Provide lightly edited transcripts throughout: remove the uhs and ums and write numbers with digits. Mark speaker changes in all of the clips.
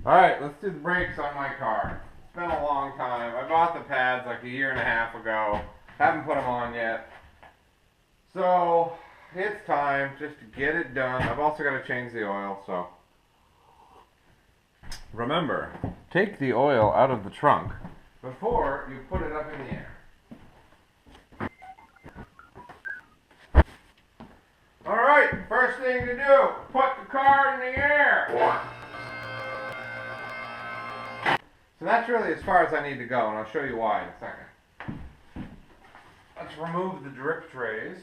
Speaker 1: Alright, let's do the brakes on my car. It's been a long time. I bought the pads like a year and a half ago. Haven't put them on yet. So, it's time just to get it done. I've also got to change the oil, so. Remember, take the oil out of the trunk before you put it up in the air. Alright, first thing to do, put the car in the air. So that's really as far as I need to go, and I'll show you why in a second. Let's remove the drip trays.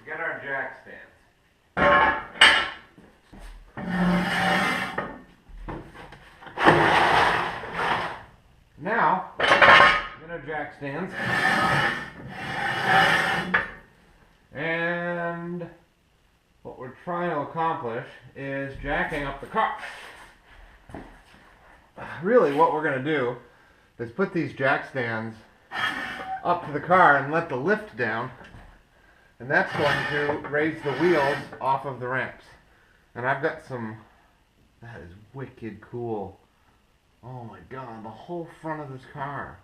Speaker 1: Get our jack stands. Now, get our jack stands. And what we're trying to accomplish is jacking up the car. Really what we're going to do is put these jack stands up to the car and let the lift down, and that's going to raise the wheels off of the ramps. And I've got some, that is wicked cool. Oh my god, the whole front of this car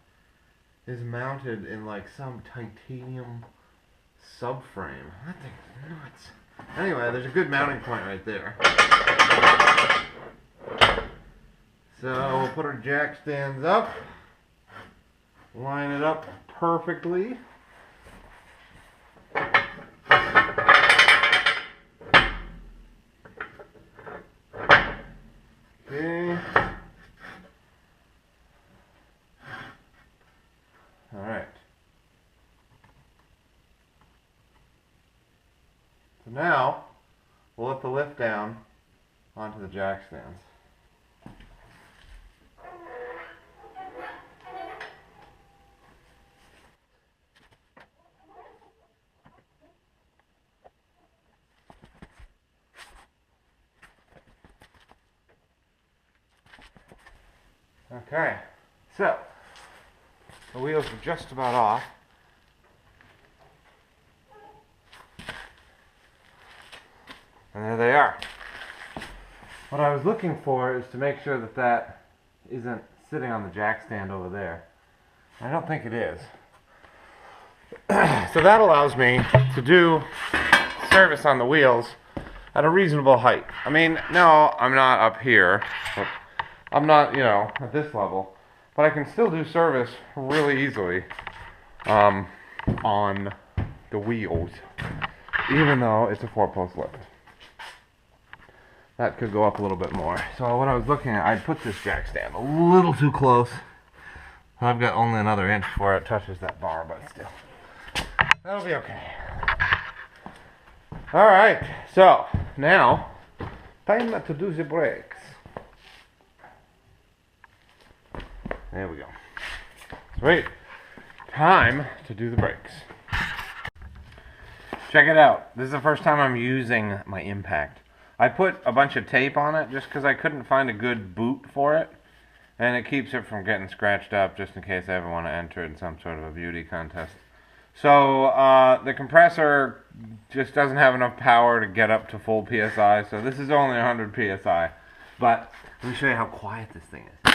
Speaker 1: is mounted in like some titanium subframe. That thing's nuts. Anyway, there's a good mounting point right there. So we'll put our jack stands up, line it up perfectly. Okay. Alright. So now, we'll let the lift down onto the jack stands. Okay, so the wheels are just about off. And there they are. What I was looking for is to make sure that that isn't sitting on the jack stand over there. I don't think it is. So that allows me to do service on the wheels at a reasonable height. I mean, no, I'm not up here. I'm not, at this level. But I can still do service really easily on the wheels, even though it's a 4-post lift. That could go up a little bit more. So what I was looking at, I'd put this jack stand a little too close. I've got only another inch before it touches that bar, but still. That'll be okay. Alright, so now, time to do the brakes. There we go. Sweet. Time to do the brakes. Check it out. This is the first time I'm using my impact. I put a bunch of tape on it just because I couldn't find a good boot for it. And it keeps it from getting scratched up just in case I ever want to enter it in some sort of a beauty contest. So the compressor just doesn't have enough power to get up to full PSI. So this is only 100 PSI. But let me show you how quiet this thing is.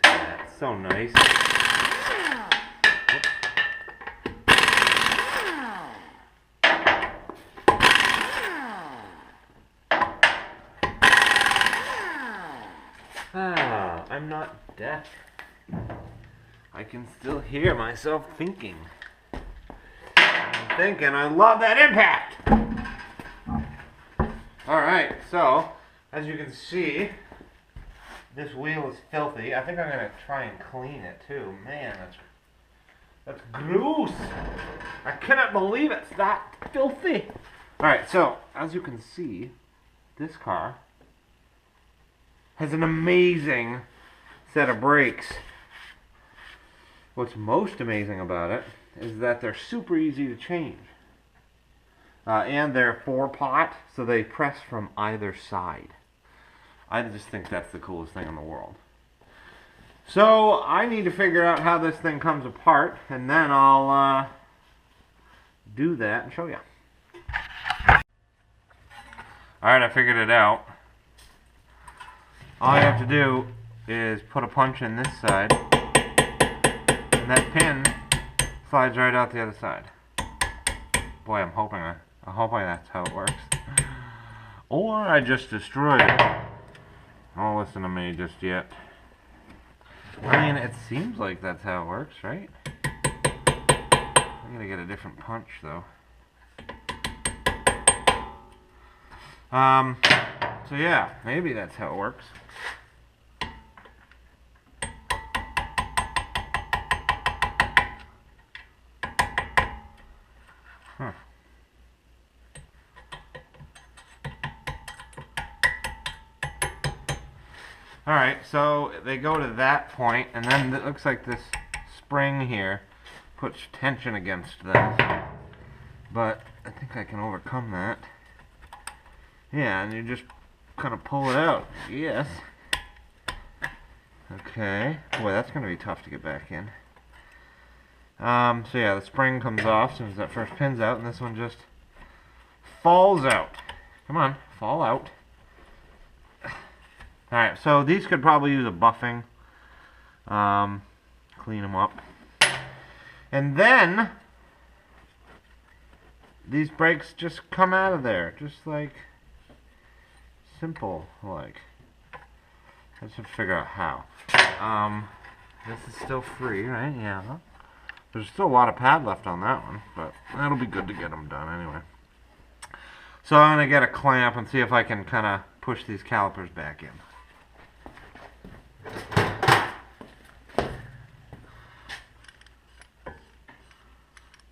Speaker 1: That's so nice. I'm not deaf. I can still hear myself thinking. I'm thinking I love that impact! Alright, so, as you can see, this wheel is filthy. I think I'm going to try and clean it too. Man, that's gross! I cannot believe it's that filthy! Alright, so, as you can see, this car has an amazing set of brakes. What's most amazing about it is that they're super easy to change. And they're 4-pot, so they press from either side. I just think that's the coolest thing in the world. So I need to figure out how this thing comes apart, and then I'll do that and show you. Alright, I figured it out. All I have to do is put a punch in this side, and that pin slides right out the other side. Boy, I'm hoping that's how it works. Or I just destroyed it. Don't listen to me just yet. I mean, it seems like that's how it works, right? I'm gonna get a different punch, though. So yeah, maybe that's how it works. Huh. Alright, so they go to that point, and then it looks like this spring here puts tension against that. But I think I can overcome that. Yeah, and you just kind of pull it out. Yes. Okay. Boy, that's going to be tough to get back in. So yeah, the spring comes off as soon as that first pin's out, and this one just falls out. Come on, fall out. Alright, so these could probably use a buffing. Clean them up. And then these brakes just come out of there, just like simple, like. I just have to figure out how. This is still free, right? Yeah. There's still a lot of pad left on that one, but that'll be good to get them done anyway. So I'm going to get a clamp and see if I can kind of push these calipers back in.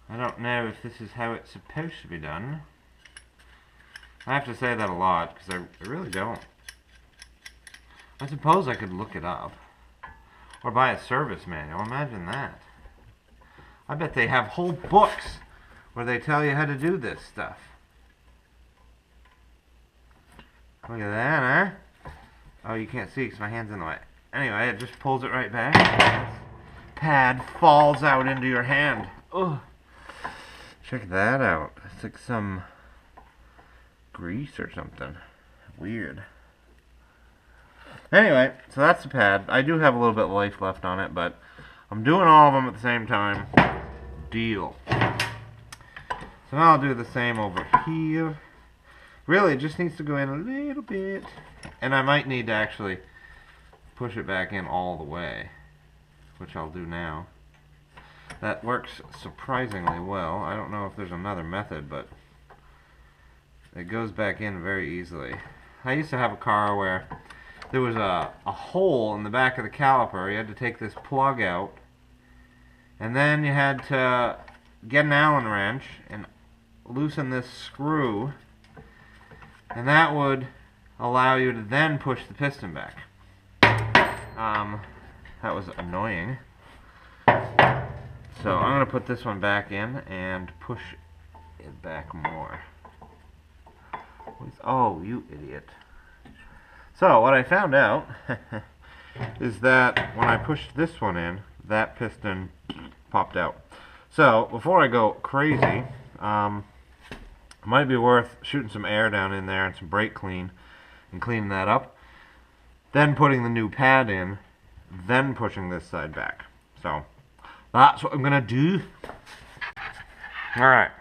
Speaker 1: I don't know if this is how it's supposed to be done. I have to say that a lot, because I really don't. I suppose I could look it up. Or buy a service manual. Imagine that. I bet they have whole books where they tell you how to do this stuff. Look at that, huh? Oh, you can't see because my hand's in the way. Anyway, it just pulls it right back. This pad falls out into your hand. Ugh. Check that out. It's like some grease or something. Weird. Anyway, so that's the pad. I do have a little bit of life left on it, but I'm doing all of them at the same time. Deal. So now I'll do the same over here. Really, it just needs to go in a little bit. And I might need to actually push it back in all the way, which I'll do now. That works surprisingly well. I don't know if there's another method, but it goes back in very easily. I used to have a car where there was a hole in the back of the caliper. You had to take this plug out, and then you had to get an Allen wrench and loosen this screw, and that would allow you to then push the piston back. That was annoying. So I'm going to put this one back in and push it back more. Oh, you idiot. So what I found out is that when I pushed this one in, that piston popped out. So before I go crazy, it might be worth shooting some air down in there and some brake clean and cleaning that up. Then putting the new pad in, then pushing this side back. So that's what I'm going to do. Alright.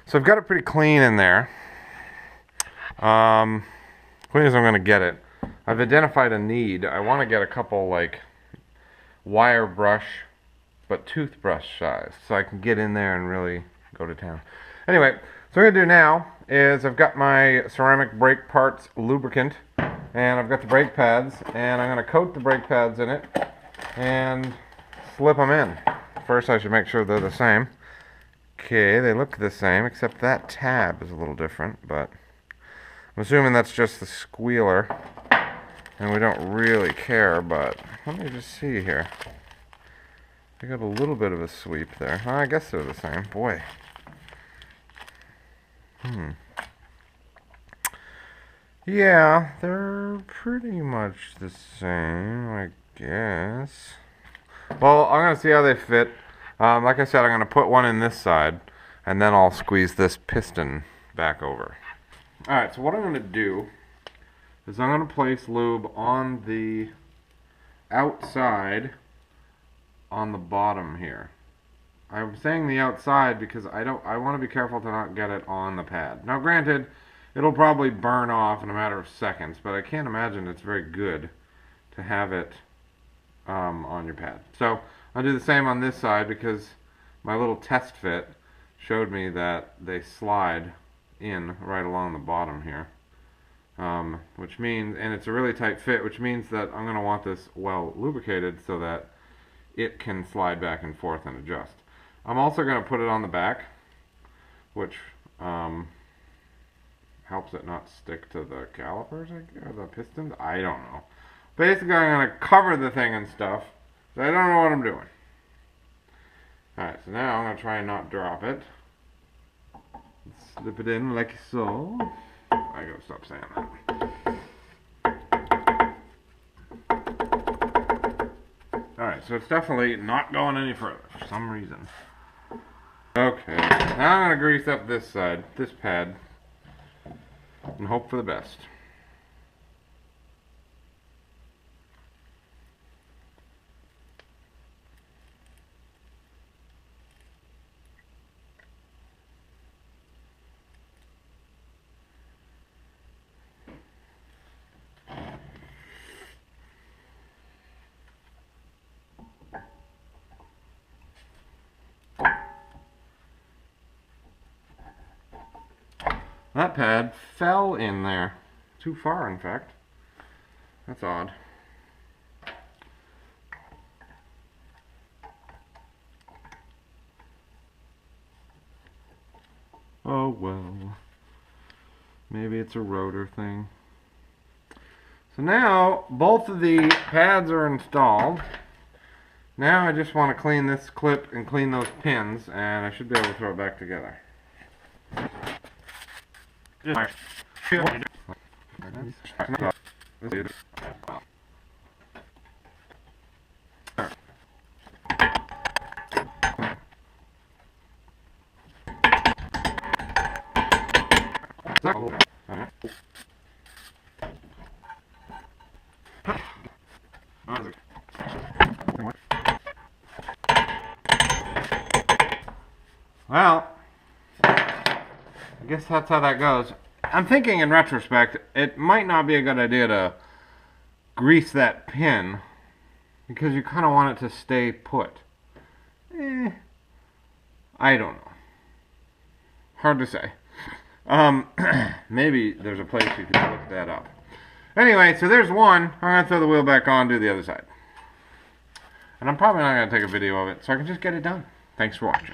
Speaker 1: So I've got it pretty clean in there. Clean as I'm going to get it. I've identified a need. I want to get a couple like wire brush, but toothbrush size, so I can get in there and really go to town. Anyway, so what I'm going to do now is I've got my ceramic brake parts lubricant, and I've got the brake pads, and I'm going to coat the brake pads in it and slip them in. First I should make sure they're the same. Okay, they look the same, except that tab is a little different, but I'm assuming that's just the squealer, and we don't really care, but let me just see here. They got a little bit of a sweep there. I guess they're the same. Boy. Yeah, they're pretty much the same, I guess. Well, I'm going to see how they fit. Like I said, I'm going to put one in this side, and then I'll squeeze this piston back over. Alright, so what I'm going to do is I'm going to place lube on the outside on the bottom here. I'm saying the outside because I want to be careful to not get it on the pad. Now granted, it'll probably burn off in a matter of seconds, but I can't imagine it's very good to have it on your pad. So I'll do the same on this side because my little test fit showed me that they slide in right along the bottom here. Which means, and it's a really tight fit, which means that I'm going to want this well lubricated so that it can slide back and forth and adjust. I'm also going to put it on the back, which helps it not stick to the calipers or the pistons. I don't know. Basically, I'm going to cover the thing and stuff, so I don't know what I'm doing. Alright, so now I'm going to try and not drop it. Slip it in like so. I gotta stop saying that. Alright, so it's definitely not going any further for some reason. Okay, now I'm gonna grease up this side, this pad, and hope for the best. That pad fell in there. Too far, in fact. That's odd. Oh well. Maybe it's a rotor thing. So now, both of the pads are installed. Now I just want to clean this clip and clean those pins, and I should be able to throw it back together. Well, I guess that's how that goes. I'm thinking in retrospect, it might not be a good idea to grease that pin because you kind of want it to stay put. I don't know. Hard to say. Maybe there's a place you can look that up. Anyway, so there's one. I'm going to throw the wheel back on, do the other side. And I'm probably not going to take a video of it, so I can just get it done. Thanks for watching.